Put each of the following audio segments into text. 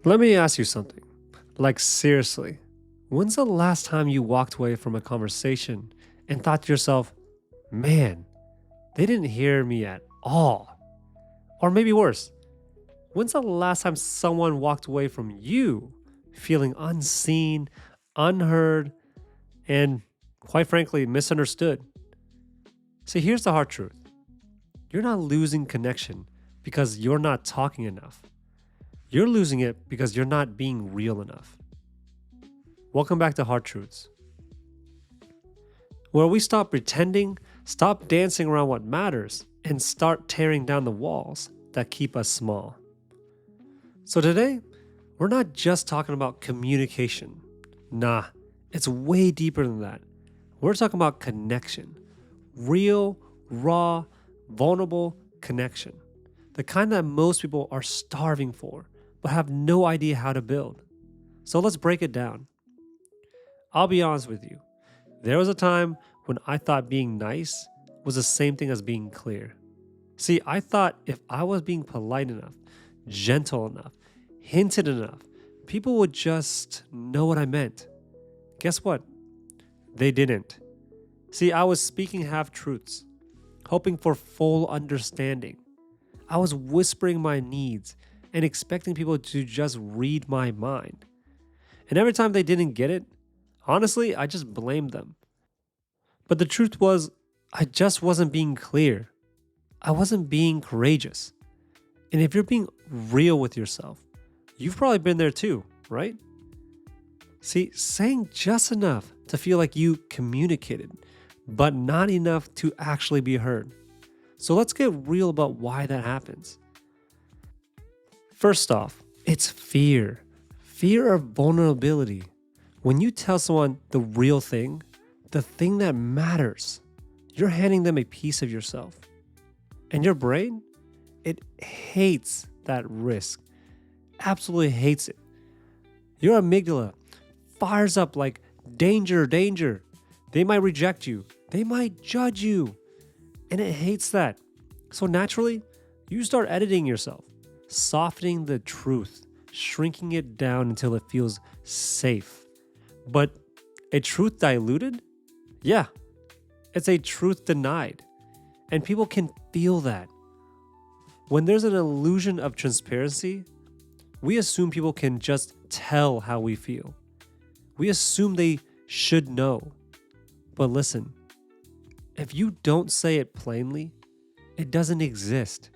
Let me ask you something. Like, seriously, when's the last time you walked away from a conversation and thought to yourself, man, they didn't hear me at all? Or maybe worse, when's the last time someone walked away from you feeling unseen, unheard, and quite frankly, misunderstood? See, here's the hard truth: you're not losing connection because you're not talking enough. You're losing it because you're not being real enough. Welcome back to Hard Truths, where we stop pretending, stop dancing around what matters, and start tearing down the walls that keep us small. So today, we're not just talking about communication. Nah, it's way deeper than that. We're talking about connection. Real, raw, vulnerable connection. The kind that most people are starving for, but have no idea how to build. So let's break it down. I'll be honest with you. There was a time when I thought being nice was the same thing as being clear. See, I thought if I was being polite enough, gentle enough, hinted enough, people would just know what I meant. Guess what? They didn't. See, I was speaking half truths, hoping for full understanding. I was whispering my needs and expecting people to just read my mind. And every time they didn't get it, honestly, I just blamed them. But the truth was, I just wasn't being clear. I wasn't being courageous. And if you're being real with yourself, you've probably been there too, right? See, saying just enough to feel like you communicated, but not enough to actually be heard. So let's get real about why that happens. First off, it's fear. Fear of vulnerability. When you tell someone the real thing, the thing that matters, you're handing them a piece of yourself. And your brain, it hates that risk. Absolutely hates it. Your amygdala fires up like danger, danger. They might reject you. They might judge you. And it hates that. So naturally, you start editing yourself, softening the truth, shrinking it down until it feels safe. But a truth diluted? Yeah, it's a truth denied. And people can feel that. When there's an illusion of transparency, we assume people can just tell how we feel. We assume they should know. But listen, if you don't say it plainly, it doesn't exist.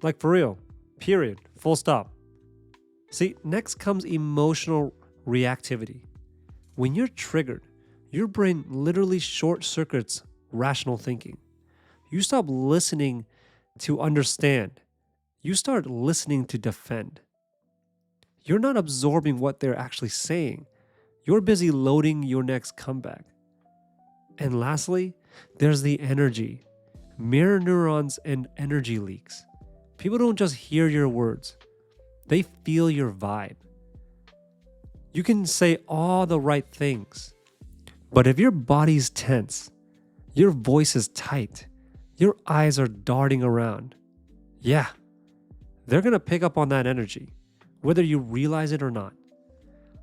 Like for real, period, full stop. See, next comes emotional reactivity. When you're triggered, your brain literally short circuits rational thinking. You stop listening to understand. You start listening to defend. You're not absorbing what they're actually saying. You're busy loading your next comeback. And lastly, there's the energy. Mirror neurons and energy leaks. People don't just hear your words, they feel your vibe. You can say all the right things, but if your body's tense, your voice is tight, your eyes are darting around, yeah, they're gonna pick up on that energy, whether you realize it or not.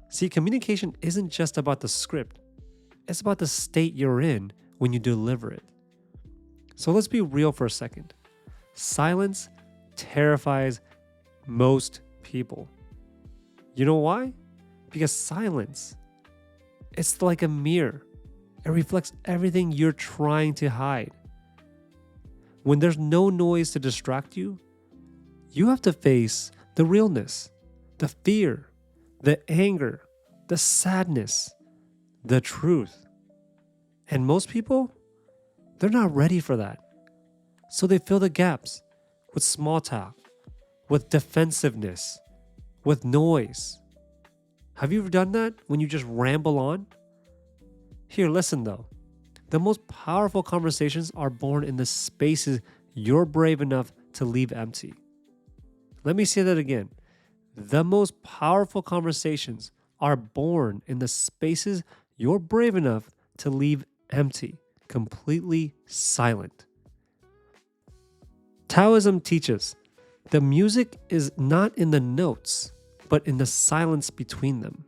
See, communication isn't just about the script, it's about the state you're in when you deliver it. So let's be real for a second. Silence terrifies most people. You know why? Because silence, it's like a mirror. It reflects everything you're trying to hide. When there's no noise to distract you, you have to face the realness, the fear, the anger, the sadness, the truth. And most people, they're not ready for that. So they fill the gaps with small talk, with defensiveness, with noise. Have you ever done that when you just ramble on? Here, listen though. The most powerful conversations are born in the spaces you're brave enough to leave empty. Let me say that again. The most powerful conversations are born in the spaces you're brave enough to leave empty, completely silent. Taoism teaches the music is not in the notes, but in the silence between them.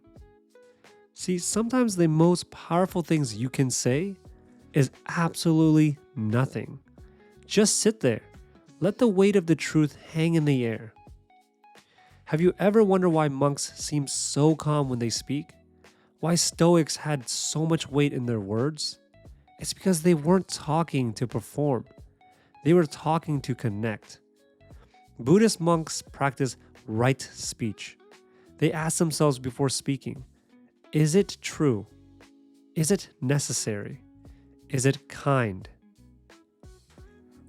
See, sometimes the most powerful things you can say is absolutely nothing. Just sit there. Let the weight of the truth hang in the air. Have you ever wondered why monks seem so calm when they speak? Why Stoics had so much weight in their words? It's because they weren't talking to perform. They were talking to connect. Buddhist monks practice right speech. They ask themselves before speaking, is it true? Is it necessary? Is it kind?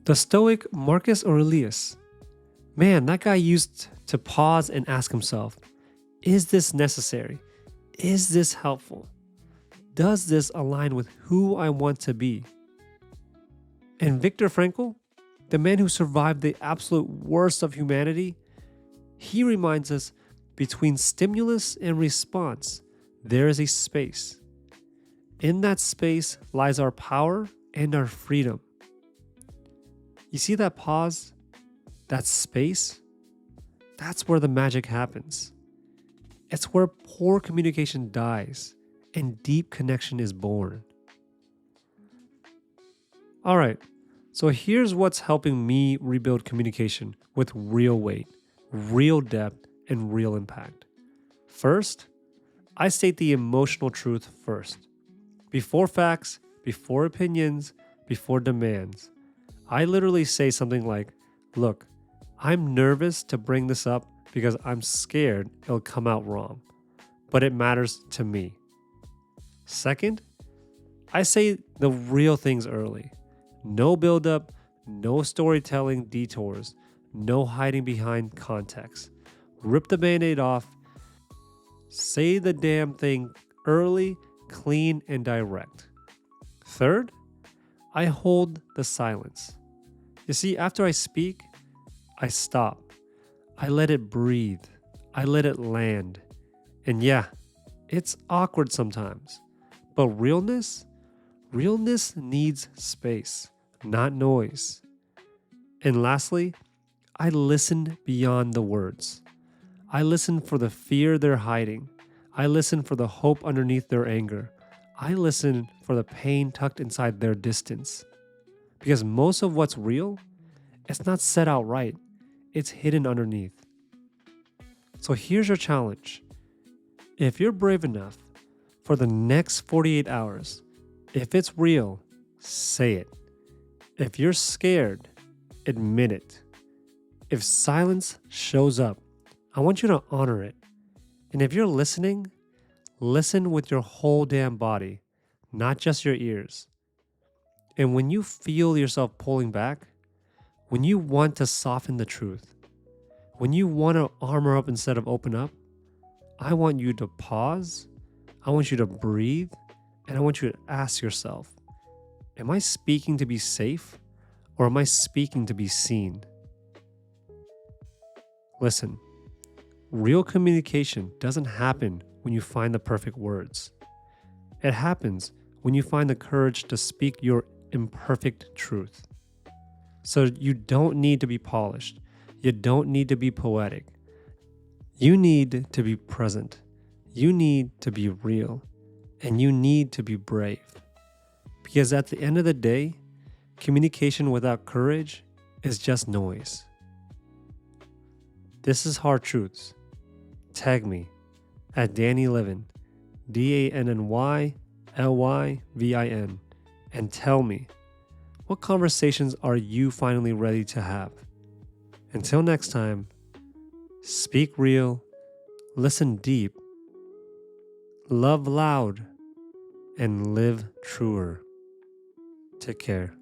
The Stoic Marcus Aurelius, man, that guy used to pause and ask himself, is this necessary? Is this helpful? Does this align with who I want to be? And Viktor Frankl, the man who survived the absolute worst of humanity, he reminds us between stimulus and response, there is a space. In that space lies our power and our freedom. You see that pause? That space? That's where the magic happens. It's where poor communication dies and deep connection is born. All right, so here's what's helping me rebuild communication with real weight, real depth, and real impact. First, I state the emotional truth first. Before facts, before opinions, before demands. I literally say something like, look, I'm nervous to bring this up because I'm scared it'll come out wrong, but it matters to me. Second, I say the real things early. No buildup, no storytelling detours, no hiding behind context. Rip the band-aid off. Say the damn thing early, clean, and direct. Third, I hold the silence. You see, after I speak, I stop. I let it breathe. I let it land. And yeah, it's awkward sometimes. But realness needs space, not noise. And lastly, I listen beyond the words. I listen for the fear they're hiding. I listen for the hope underneath their anger. I listen for the pain tucked inside their distance. Because most of what's real, it's not said outright. It's hidden underneath. So here's your challenge. If you're brave enough, for the next 48 hours, if it's real, say it. If you're scared, admit it. If silence shows up, I want you to honor it. And if you're listening, listen with your whole damn body, not just your ears. And when you feel yourself pulling back, when you want to soften the truth, when you want to armor up instead of open up, I want you to pause, I want you to breathe, and I want you to ask yourself, am I speaking to be safe or am I speaking to be seen? Listen, real communication doesn't happen when you find the perfect words. It happens when you find the courage to speak your imperfect truth. So you don't need to be polished. You don't need to be poetic. You need to be present. You need to be real. And you need to be brave. Because at the end of the day, communication without courage is just noise. This is Hard Truths. Tag me at Danny Levin, DANNYLYVIN, and tell me, what conversations are you finally ready to have? Until next time, speak real, listen deep, love loud, and live truer. Take care.